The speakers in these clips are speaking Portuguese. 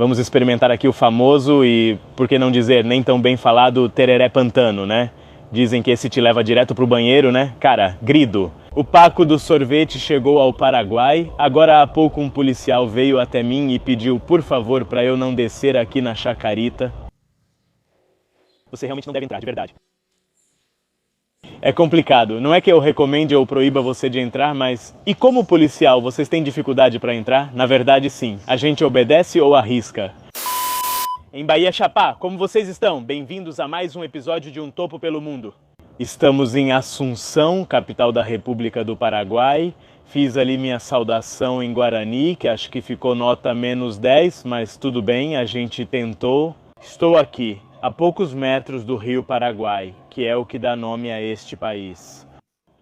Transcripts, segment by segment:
Vamos experimentar aqui o famoso e, por que não dizer, nem tão bem falado tereré pantano, né? Dizem que esse te leva direto pro banheiro, né? Cara, grido. O Paco do sorvete chegou ao Paraguai. Agora há pouco um policial veio até mim e pediu, por favor, para eu não descer aqui na Chacarita. Você realmente não deve entrar, de verdade. É complicado. Não é que eu recomende ou proíba você de entrar, mas... E como policial, vocês têm dificuldade para entrar? Na verdade, sim. A gente obedece ou arrisca? Em Bahia Chapá, como vocês estão? Bem-vindos a mais um episódio de Um Topo pelo Mundo. Estamos em Assunção, capital da República do Paraguai. Fiz ali minha saudação em Guarani, que acho que ficou nota -10, mas tudo bem, a gente tentou. Estou aqui, a poucos metros do rio Paraguai, que é o que dá nome a este país.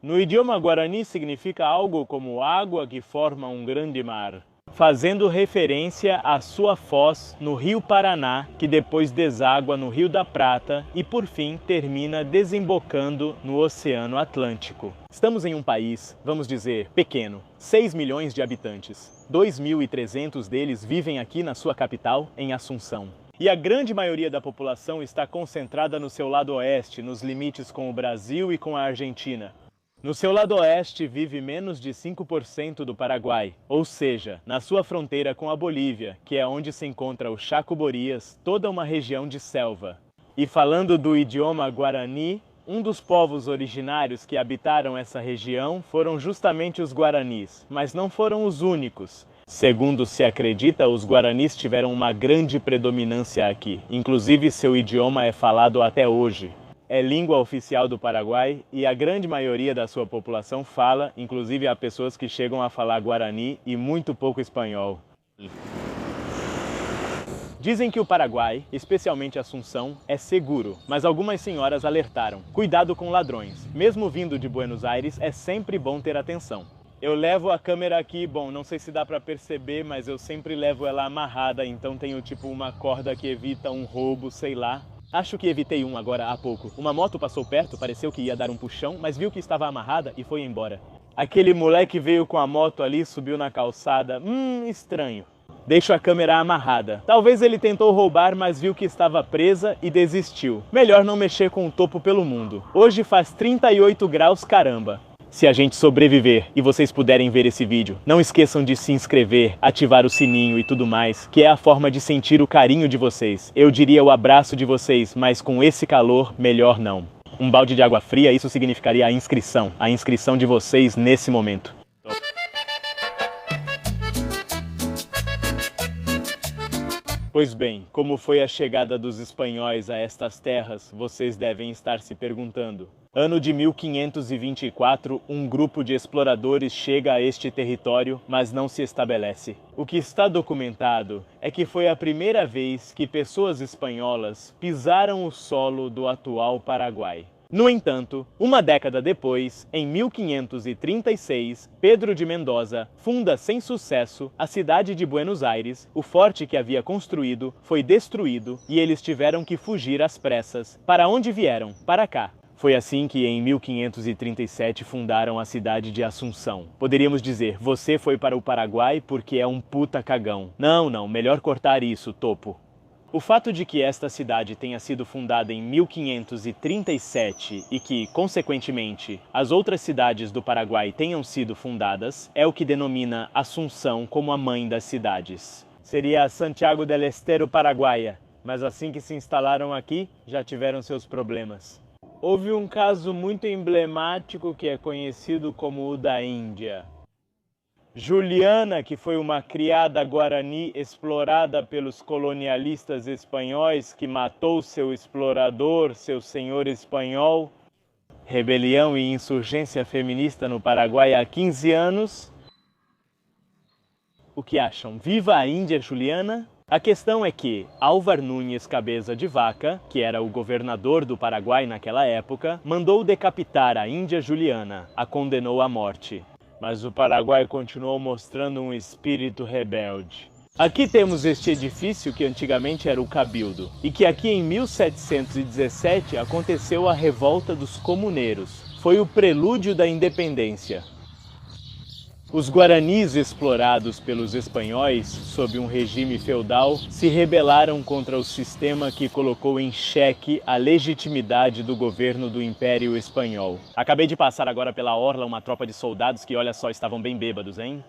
No idioma guarani significa algo como água que forma um grande mar, fazendo referência à sua foz no rio Paraná, que depois deságua no Rio da Prata e por fim termina desembocando no Oceano Atlântico. Estamos em um país, vamos dizer, pequeno, 6 milhões de habitantes. 2.300 deles vivem aqui na sua capital, em Assunção. E a grande maioria da população está concentrada no seu lado oeste, nos limites com o Brasil e com a Argentina. No seu lado oeste vive menos de 5% do Paraguai, ou seja, na sua fronteira com a Bolívia, que é onde se encontra o Chaco Boreas, toda uma região de selva. E falando do idioma guarani, um dos povos originários que habitaram essa região foram justamente os guaranis, mas não foram os únicos. Segundo se acredita, os guaranis tiveram uma grande predominância aqui, inclusive seu idioma é falado até hoje. É língua oficial do Paraguai e a grande maioria da sua população fala, inclusive há pessoas que chegam a falar guarani e muito pouco espanhol. Dizem que o Paraguai, especialmente Assunção, é seguro, mas algumas senhoras alertaram. Cuidado com ladrões. Mesmo vindo de Buenos Aires, é sempre bom ter atenção. Eu levo a câmera aqui, bom, não sei se dá pra perceber, mas eu sempre levo ela amarrada, então tenho tipo uma corda que evita um roubo, sei lá. Acho que evitei um agora há pouco. Uma moto passou perto, pareceu que ia dar um puxão, mas viu que estava amarrada e foi embora. Aquele moleque veio com a moto ali, subiu na calçada. Estranho. Deixo a câmera amarrada. Talvez ele tentou roubar, mas viu que estava presa e desistiu. Melhor não mexer com o topo pelo mundo. Hoje faz 38 graus, caramba. Se a gente sobreviver e vocês puderem ver esse vídeo, não esqueçam de se inscrever, ativar o sininho e tudo mais, que é a forma de sentir o carinho de vocês. Eu diria o abraço de vocês, mas com esse calor, melhor não. Um balde de água fria, isso significaria a inscrição de vocês nesse momento. Pois bem, como foi a chegada dos espanhóis a estas terras, vocês devem estar se perguntando. Ano de 1524, um grupo de exploradores chega a este território, mas não se estabelece. O que está documentado é que foi a primeira vez que pessoas espanholas pisaram o solo do atual Paraguai. No entanto, uma década depois, em 1536, Pedro de Mendoza funda sem sucesso a cidade de Buenos Aires. O forte que havia construído foi destruído e eles tiveram que fugir às pressas. Para onde vieram? Para cá. Foi assim que em 1537 fundaram a cidade de Assunção. Poderíamos dizer, você foi para o Paraguai porque é um puta cagão. Não, melhor cortar isso, topo. O fato de que esta cidade tenha sido fundada em 1537 e que, consequentemente, as outras cidades do Paraguai tenham sido fundadas é o que denomina Assunção como a mãe das cidades. Seria a Santiago del Estero paraguaia, mas assim que se instalaram aqui, já tiveram seus problemas. Houve um caso muito emblemático que é conhecido como o da Índia. Juliana, que foi uma criada guarani explorada pelos colonialistas espanhóis, que matou seu explorador, seu senhor espanhol. Rebelião e insurgência feminista no Paraguai há 15 anos. O que acham? Viva a Índia, Juliana? A questão é que Álvar Núñez Cabeça de Vaca, que era o governador do Paraguai naquela época, mandou decapitar a Índia Juliana, a condenou à morte. Mas o Paraguai continuou mostrando um espírito rebelde. Aqui temos este edifício que antigamente era o Cabildo, e que aqui em 1717 aconteceu a Revolta dos Comuneiros. Foi o prelúdio da independência. Os guaranis explorados pelos espanhóis, sob um regime feudal, se rebelaram contra o sistema que colocou em xeque a legitimidade do governo do Império Espanhol. Acabei de passar agora pela orla uma tropa de soldados que, olha só, estavam bem bêbados, hein?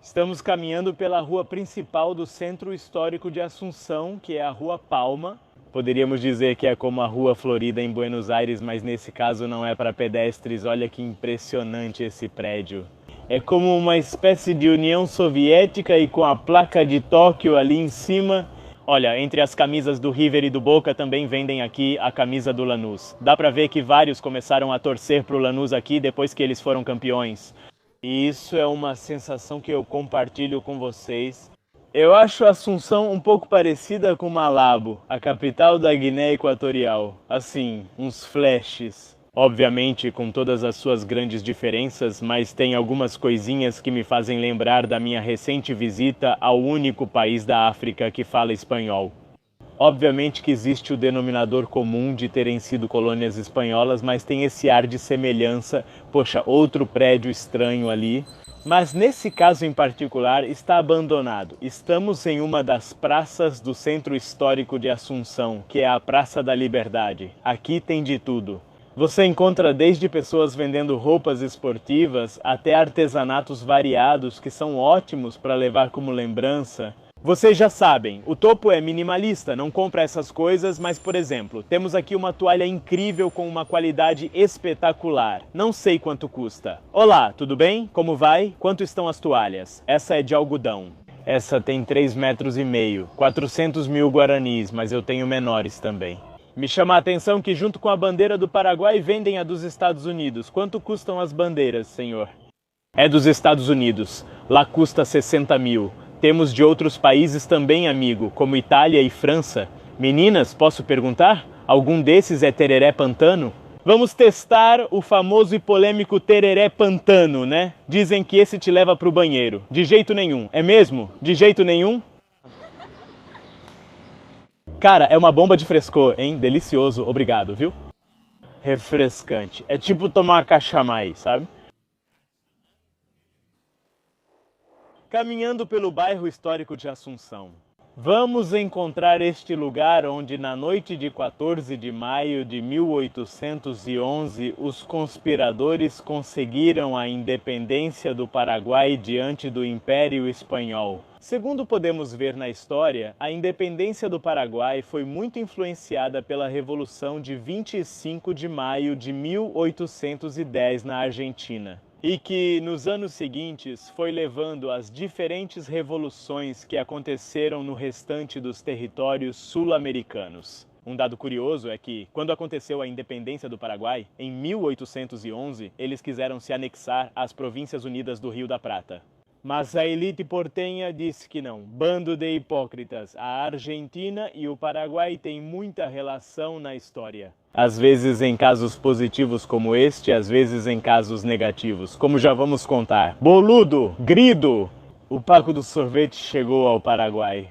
Estamos caminhando pela rua principal do Centro Histórico de Assunção, que é a Rua Palma. Poderíamos dizer que é como a Rua Florida em Buenos Aires, mas nesse caso não é para pedestres. Olha que impressionante esse prédio. É como uma espécie de União Soviética e com a placa de Tóquio ali em cima. Olha, entre as camisas do River e do Boca também vendem aqui a camisa do Lanús. Dá para ver que vários começaram a torcer para o Lanús aqui depois que eles foram campeões. E isso é uma sensação que eu compartilho com vocês. Eu acho Assunção um pouco parecida com Malabo, a capital da Guiné Equatorial. Assim, uns flashes. Obviamente com todas as suas grandes diferenças, mas tem algumas coisinhas que me fazem lembrar da minha recente visita ao único país da África que fala espanhol. Obviamente que existe o denominador comum de terem sido colônias espanholas, mas tem esse ar de semelhança. Poxa, outro prédio estranho ali. Mas nesse caso em particular está abandonado. Estamos em uma das praças do Centro Histórico de Assunção, que é a Praça da Liberdade. Aqui tem de tudo. Você encontra desde pessoas vendendo roupas esportivas até artesanatos variados que são ótimos para levar como lembrança. Vocês já sabem, o topo é minimalista, não compra essas coisas, mas, por exemplo, temos aqui uma toalha incrível com uma qualidade espetacular. Não sei quanto custa. Olá, tudo bem? Como vai? Quanto estão as toalhas? Essa é de algodão. Essa tem 3,5 metros, 400 mil guaranis, mas eu tenho menores também. Me chama a atenção que junto com a bandeira do Paraguai vendem a dos Estados Unidos. Quanto custam as bandeiras, senhor? É dos Estados Unidos. Lá custa 60 mil. Temos de outros países também, amigo, como Itália e França. Meninas, posso perguntar? Algum desses é tereré pantano? Vamos testar o famoso e polêmico tereré pantano, né? Dizem que esse te leva pro banheiro. De jeito nenhum. É mesmo? De jeito nenhum? Cara, é uma bomba de frescor, hein? Delicioso, obrigado, viu? Refrescante. É tipo tomar cachamay, sabe? Caminhando pelo bairro histórico de Assunção. Vamos encontrar este lugar onde na noite de 14 de maio de 1811 os conspiradores conseguiram a independência do Paraguai diante do Império Espanhol. Segundo podemos ver na história, a independência do Paraguai foi muito influenciada pela Revolução de 25 de maio de 1810 na Argentina. E que, nos anos seguintes, foi levando às diferentes revoluções que aconteceram no restante dos territórios sul-americanos. Um dado curioso é que, quando aconteceu a independência do Paraguai, em 1811, eles quiseram se anexar às Províncias Unidas do Rio da Prata. Mas a elite portenha disse que não. Bando de hipócritas. A Argentina e o Paraguai têm muita relação na história. Às vezes em casos positivos como este, às vezes em casos negativos, como já vamos contar. Boludo! Grido! O Paco do Sorvete chegou ao Paraguai.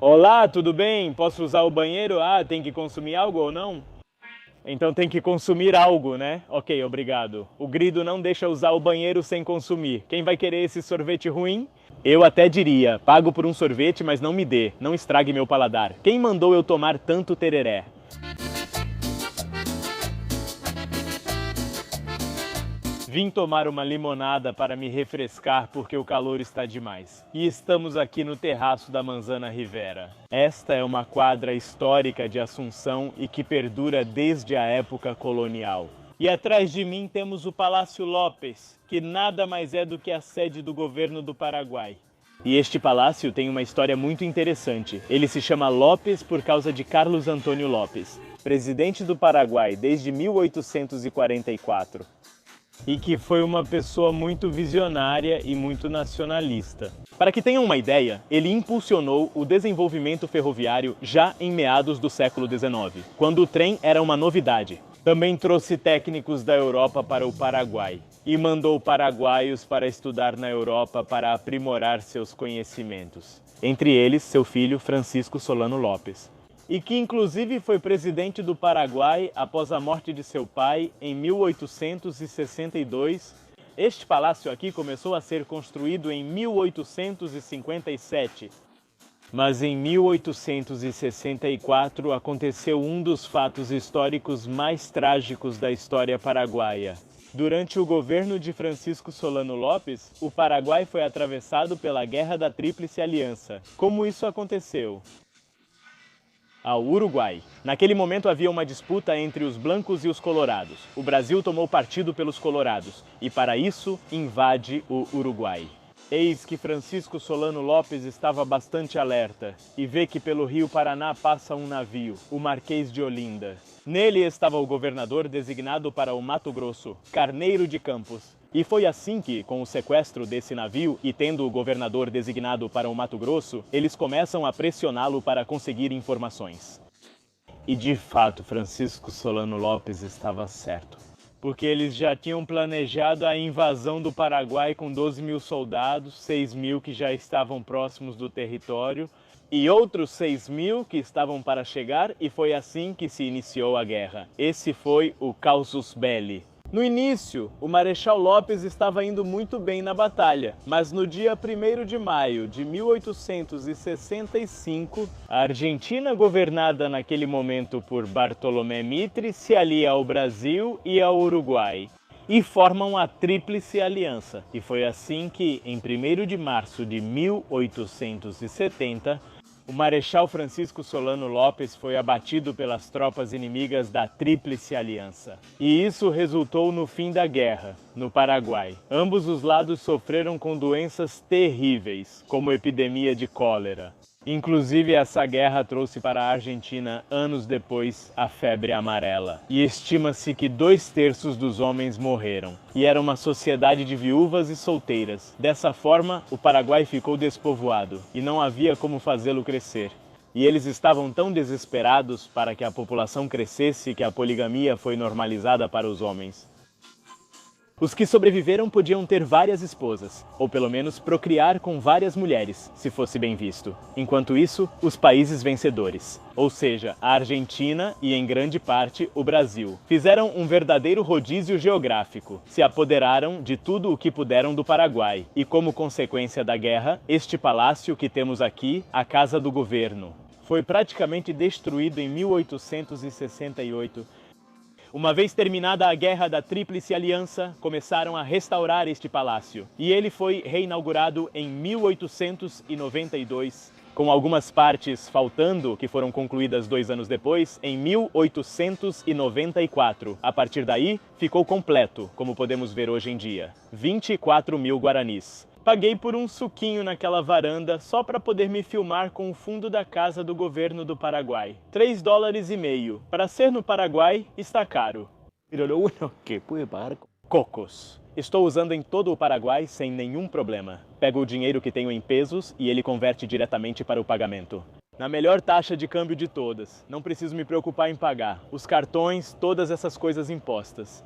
Olá, tudo bem? Posso usar o banheiro? Ah, tem que consumir algo ou não? Então tem que consumir algo, né? Ok, obrigado. O Grido não deixa usar o banheiro sem consumir. Quem vai querer esse sorvete ruim? Eu até diria, pago por um sorvete, mas não me dê. Não estrague meu paladar. Quem mandou eu tomar tanto tereré? Vim tomar uma limonada para me refrescar porque o calor está demais. E estamos aqui no terraço da Manzana Rivera. Esta é uma quadra histórica de Assunção e que perdura desde a época colonial. E atrás de mim temos o Palácio López, que nada mais é do que a sede do governo do Paraguai. E este palácio tem uma história muito interessante. Ele se chama López por causa de Carlos Antônio López, presidente do Paraguai desde 1844. E que foi uma pessoa muito visionária e muito nacionalista. Para que tenham uma ideia, ele impulsionou o desenvolvimento ferroviário já em meados do século XIX, quando o trem era uma novidade. Também trouxe técnicos da Europa para o Paraguai e mandou paraguaios para estudar na Europa para aprimorar seus conhecimentos. Entre eles, seu filho Francisco Solano Lopes. e que inclusive foi presidente do Paraguai após a morte de seu pai em 1862. Este palácio aqui começou a ser construído em 1857. Mas em 1864 aconteceu um dos fatos históricos mais trágicos da história paraguaia. Durante o governo de Francisco Solano Lopes, o Paraguai foi atravessado pela Guerra da Tríplice Aliança. Como isso aconteceu? Ao Uruguai. Naquele momento havia uma disputa entre os blancos e os colorados. O Brasil tomou partido pelos colorados e, para isso, invade o Uruguai. Eis que Francisco Solano Lopes estava bastante alerta e vê que pelo rio Paraná passa um navio, o Marquês de Olinda. Nele estava o governador designado para o Mato Grosso, Carneiro de Campos. E foi assim que, com o sequestro desse navio e tendo o governador designado para o Mato Grosso, eles começam a pressioná-lo para conseguir informações. E de fato, Francisco Solano Lopes estava certo. Porque eles já tinham planejado a invasão do Paraguai com 12 mil soldados, 6 mil que já estavam próximos do território e outros 6 mil que estavam para chegar, e foi assim que se iniciou a guerra. Esse foi o casus belli. No início, o Marechal Lopes estava indo muito bem na batalha, mas no dia 1º de maio de 1865, a Argentina, governada naquele momento por Bartolomé Mitre, se alia ao Brasil e ao Uruguai e formam a Tríplice Aliança. E foi assim que, em 1º de março de 1870, o Marechal Francisco Solano Lopes foi abatido pelas tropas inimigas da Tríplice Aliança. E isso resultou no fim da guerra, no Paraguai. Ambos os lados sofreram com doenças terríveis, como epidemia de cólera. Inclusive, essa guerra trouxe para a Argentina, anos depois, a febre amarela. E estima-se que 2/3 dos homens morreram. E era uma sociedade de viúvas e solteiras. Dessa forma, o Paraguai ficou despovoado e não havia como fazê-lo crescer. E eles estavam tão desesperados para que a população crescesse que a poligamia foi normalizada para os homens. Os que sobreviveram podiam ter várias esposas, ou pelo menos procriar com várias mulheres, se fosse bem visto. Enquanto isso, os países vencedores, ou seja, a Argentina e, em grande parte, o Brasil, fizeram um verdadeiro rodízio geográfico, se apoderaram de tudo o que puderam do Paraguai, e como consequência da guerra, este palácio que temos aqui, a Casa do Governo, foi praticamente destruído em 1868, Uma vez terminada a Guerra da Tríplice Aliança, começaram a restaurar este palácio. E ele foi reinaugurado em 1892, com algumas partes faltando, que foram concluídas 2 anos depois, em 1894. A partir daí, ficou completo, como podemos ver hoje em dia. 24 mil guaranis. Paguei por um suquinho naquela varanda só para poder me filmar com o fundo da Casa do Governo do Paraguai. $3,50. Para ser no Paraguai, está caro. Pero lo bueno es que puede pagar con Cocos. Estou usando em todo o Paraguai sem nenhum problema. Pego o dinheiro que tenho em pesos e ele converte diretamente para o pagamento. Na melhor taxa de câmbio de todas. Não preciso me preocupar em pagar. Os cartões, todas essas coisas impostas.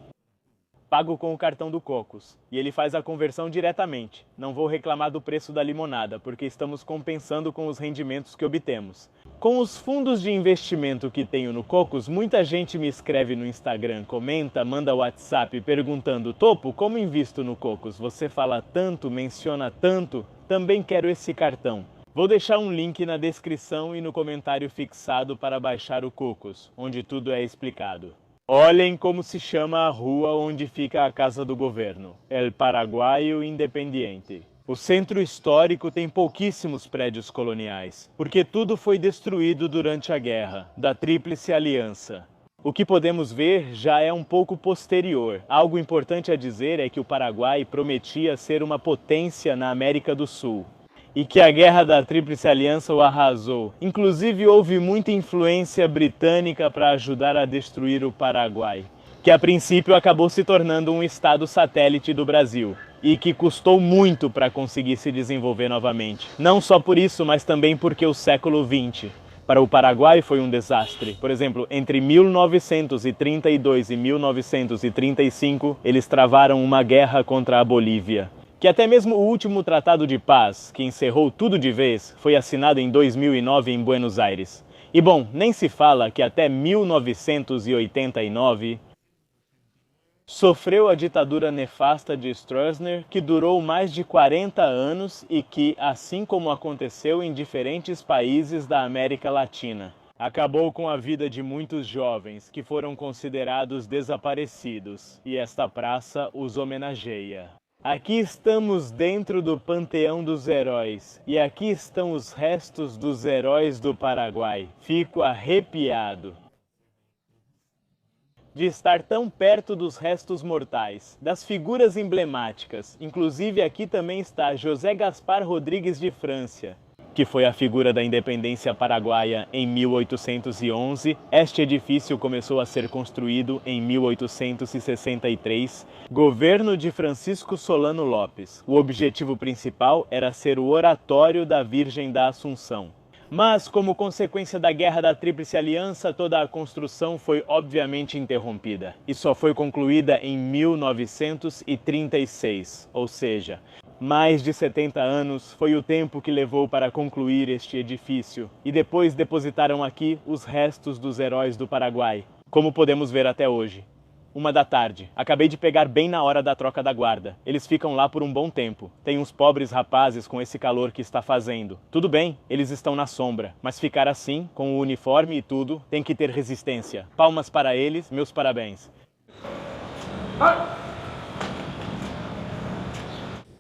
Pago com o cartão do Cocos, e ele faz a conversão diretamente. Não vou reclamar do preço da limonada, porque estamos compensando com os rendimentos que obtemos. Com os fundos de investimento que tenho no Cocos, muita gente me escreve no Instagram, comenta, manda WhatsApp perguntando: Topo, como invisto no Cocos? Você fala tanto, menciona tanto, também quero esse cartão. Vou deixar um link na descrição e no comentário fixado para baixar o Cocos, onde tudo é explicado. Olhem como se chama a rua onde fica a Casa do Governo, El Paraguaio Independiente. O centro histórico tem pouquíssimos prédios coloniais, porque tudo foi destruído durante a Guerra da Tríplice Aliança. O que podemos ver já é um pouco posterior. Algo importante a dizer é que o Paraguai prometia ser uma potência na América do Sul. E que a Guerra da Tríplice Aliança o arrasou. Inclusive houve muita influência britânica para ajudar a destruir o Paraguai, que a princípio acabou se tornando um estado satélite do Brasil, e que custou muito para conseguir se desenvolver novamente. Não só por isso, mas também porque o século XX para o Paraguai foi um desastre. Por exemplo, entre 1932 e 1935, eles travaram uma guerra contra a Bolívia. Que até mesmo o último tratado de paz, que encerrou tudo de vez, foi assinado em 2009 em Buenos Aires. E bom, nem se fala que até 1989 sofreu a ditadura nefasta de Stroessner, que durou mais de 40 anos e que, assim como aconteceu em diferentes países da América Latina, acabou com a vida de muitos jovens que foram considerados desaparecidos, e esta praça os homenageia. Aqui estamos dentro do Panteão dos Heróis, e aqui estão os restos dos heróis do Paraguai. Fico arrepiado de estar tão perto dos restos mortais, das figuras emblemáticas. Inclusive aqui também está José Gaspar Rodrigues de Francia, que foi a figura da independência paraguaia em 1811. Este edifício começou a ser construído em 1863, governo de Francisco Solano Lopes. O objetivo principal era ser o oratório da Virgem da Assunção. Mas, como consequência da Guerra da Tríplice Aliança, toda a construção foi obviamente interrompida e só foi concluída em 1936, ou seja, mais de 70 anos foi o tempo que levou para concluir este edifício. E depois depositaram aqui os restos dos heróis do Paraguai, como podemos ver até hoje. 1h da tarde. Acabei de pegar bem na hora da troca da guarda. Eles ficam lá por um bom tempo. Tem uns pobres rapazes com esse calor que está fazendo. Tudo bem, eles estão na sombra, mas ficar assim, com o uniforme e tudo, tem que ter resistência. Palmas para eles, meus parabéns.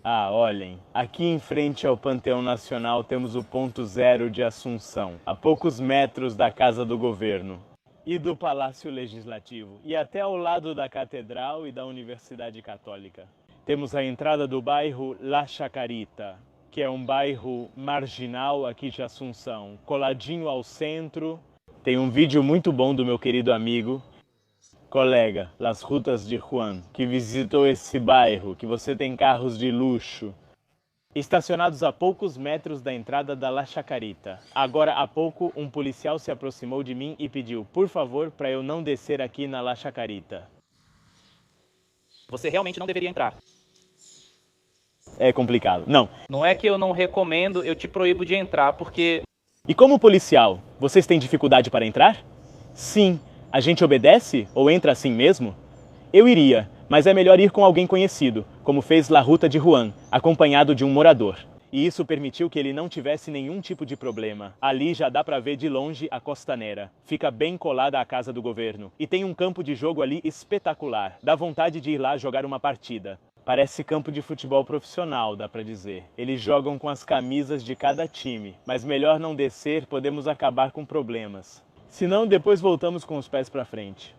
Ah, olhem, aqui em frente ao Panteão Nacional temos o ponto zero de Assunção, a poucos metros da Casa do Governo e do Palácio Legislativo, e até ao lado da Catedral e da Universidade Católica. Temos a entrada do bairro La Chacarita, que é um bairro marginal aqui de Assunção, coladinho ao centro. Tem um vídeo muito bom do meu querido amigo, colega, Las Rutas de Juan, que visitou esse bairro, que você tem carros de luxo, estacionados a poucos metros da entrada da La Chacarita. Agora há pouco, um policial se aproximou de mim e pediu, por favor, para eu não descer aqui na La Chacarita. Você realmente não deveria entrar. É complicado. Não. Não é que eu não recomendo, eu te proíbo de entrar, porque... E como policial, vocês têm dificuldade para entrar? Sim. A gente obedece ou entra assim mesmo? Eu iria, mas é melhor ir com alguém conhecido, como fez La Ruta de Juan, acompanhado de um morador. E isso permitiu que ele não tivesse nenhum tipo de problema. Ali já dá para ver de longe a Costanera. Fica bem colada à Casa do Governo. E tem um campo de jogo ali espetacular. Dá vontade de ir lá jogar uma partida. Parece campo de futebol profissional, dá pra dizer. Eles jogam com as camisas de cada time, mas melhor não descer, podemos acabar com problemas. Senão, depois voltamos com os pés pra frente.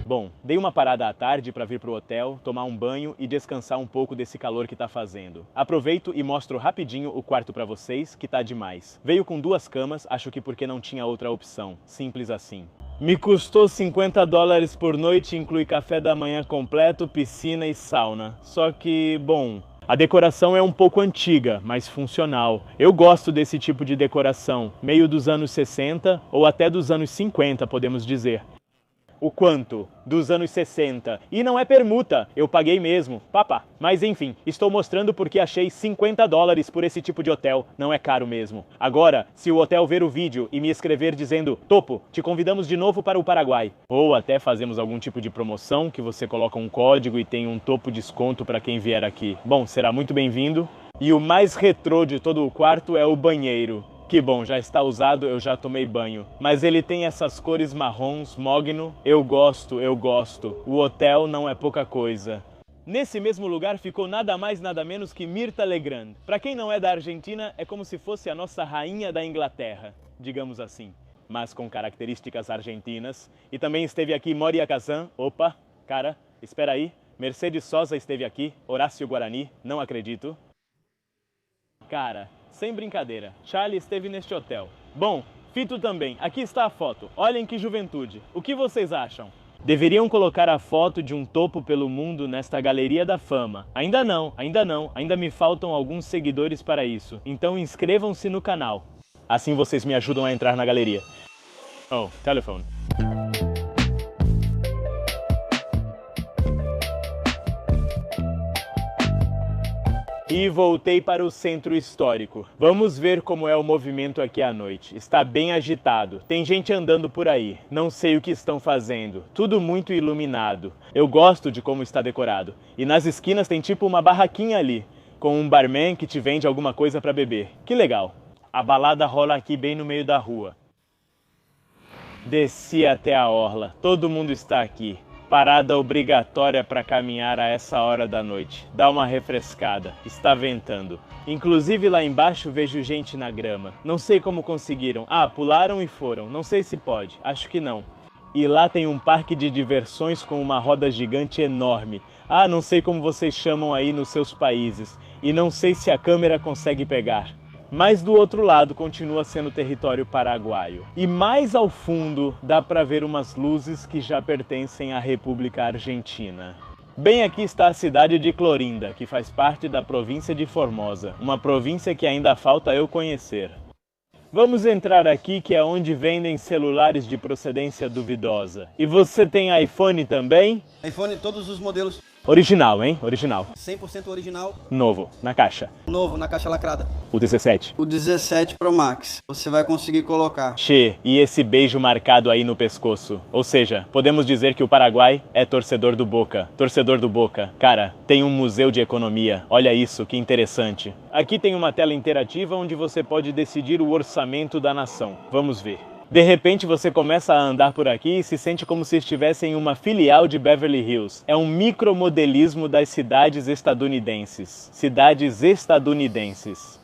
Bom, dei uma parada à tarde para vir pro hotel, tomar um banho e descansar um pouco desse calor que tá fazendo. Aproveito e mostro rapidinho o quarto para vocês, que tá demais. Veio com 2 camas, acho que porque não tinha outra opção. Simples assim. Me custou $50 por noite, inclui café da manhã completo, piscina e sauna. Só que, bom... A decoração é um pouco antiga, mas funcional. Eu gosto desse tipo de decoração, meio dos anos 60 ou até dos anos 50, podemos dizer. O quanto? Dos anos 60. E não é permuta, eu paguei mesmo. Papá. Mas enfim, estou mostrando porque achei $50 por esse tipo de hotel. Não é caro mesmo. Agora, se o hotel ver o vídeo e me escrever dizendo Topo, te convidamos de novo para o Paraguai. Ou até fazemos algum tipo de promoção, que você coloca um código e tem um Topo desconto para quem vier aqui. Bom, será muito bem-vindo. E o mais retrô de todo o quarto é o banheiro. Que bom, já está usado, eu já tomei banho. Mas ele tem essas cores marrons, mogno. Eu gosto, eu gosto. O hotel não é pouca coisa. Nesse mesmo lugar ficou nada mais nada menos que Mirta Legrand. Para quem não é da Argentina, é como se fosse a nossa rainha da Inglaterra, digamos assim. Mas com características argentinas. E também esteve aqui Moria Kazan. Opa, cara, espera aí. Mercedes Sosa esteve aqui. Horácio Guarani, não acredito. Cara... Sem brincadeira, Charlie esteve neste hotel. Bom, Fito também, aqui está a foto. Olhem que juventude. O que vocês acham? Deveriam colocar a foto de um topo pelo mundo nesta galeria da fama. Ainda não, ainda me faltam alguns seguidores para isso. Então inscrevam-se no canal. Assim vocês me ajudam a entrar na galeria. Oh, telefone. E voltei para o centro histórico. Vamos ver como é o movimento aqui à noite. Está bem agitado. Tem gente andando por aí. Não sei o que estão fazendo. Tudo muito iluminado. Eu gosto de como está decorado. E nas esquinas tem tipo uma barraquinha ali, com um barman que te vende alguma coisa para beber. Que legal. A balada rola aqui bem no meio da rua. Desci até a orla. Todo mundo está aqui. Parada obrigatória para caminhar a essa hora da noite. Dá uma refrescada. Está ventando. Inclusive lá embaixo vejo gente na grama. Não sei como conseguiram. Ah, pularam e foram. Não sei se pode. Acho que não. E lá tem um parque de diversões com uma roda gigante enorme. Ah, não sei como vocês chamam aí nos seus países. E não sei se a câmera consegue pegar. Mas do outro lado continua sendo território paraguaio. E mais ao fundo dá para ver umas luzes que já pertencem à República Argentina. Bem aqui está a cidade de Clorinda, que faz parte da província de Formosa, uma província que ainda falta eu conhecer. Vamos entrar aqui, que é onde vendem celulares de procedência duvidosa. E você tem iPhone também? iPhone, todos os modelos. Original, hein? Original. 100% original. Novo, na caixa. Novo, na caixa lacrada. O 17. O 17 Pro Max. Você vai conseguir colocar. Che, e esse beijo marcado aí no pescoço? Ou seja, podemos dizer que o Paraguai é torcedor do Boca. Torcedor do Boca. Cara, tem um museu de economia. Olha isso, que interessante. Aqui tem uma tela interativa onde você pode decidir o orçamento da nação. Vamos ver. De repente você começa a andar por aqui e se sente como se estivesse em uma filial de Beverly Hills. É um micromodelismo das cidades estadunidenses. Cidades estadunidenses.